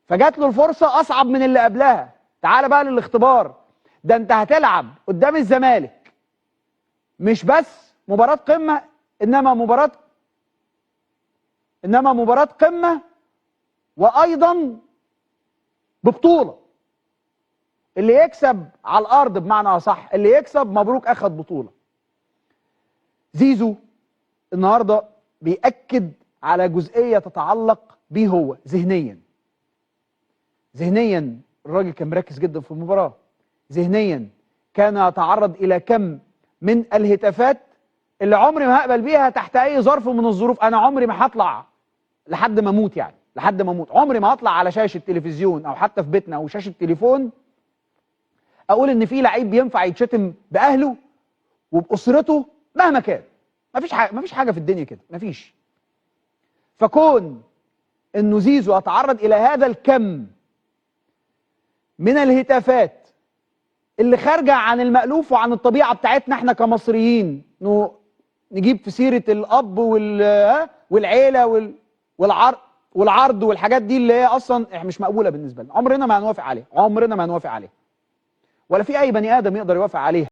فجات له الفرصه اصعب من اللي قبلها. تعال بقى للاختبار. ده انت هتلعب قدام الزمالك، مش بس مباراه قمه، انما مباراه قمه، وايضا ببطوله. اللي يكسب على الارض بمعنى اصح، اللي يكسب مبروك اخد بطوله. زيزو النهارده بيأكد على جزئيه تتعلق بيه هو ذهنيا. ذهنيا الراجل كان مركز جدا في المباراه. ذهنيا كان يتعرض الى كم من الهتافات اللي عمري ما هقبل بيها تحت اي ظرف من الظروف. انا عمري ما هطلع لحد ما اموت، يعني لحد ما اموت عمري ما هطلع على شاشه تلفزيون او حتى في بيتنا او شاشه تليفون اقول ان في لعيب ينفع يتشتم باهله وباسرته مهما كان. مفيش حاجه في الدنيا كده، مفيش. فكون انه زيزو يتعرض الى هذا الكم من الهتافات اللي خارجه عن المألوف وعن الطبيعه بتاعتنا احنا كمصريين، انه نجيب في سيره الاب والعيله والعرض والحاجات دي اللي هي اصلا مش مقبوله بالنسبه لنا. عمرنا ما هنوافق عليها، عمرنا ما هنوافق عليها، ولا في اي بني ادم يقدر يوافق عليها.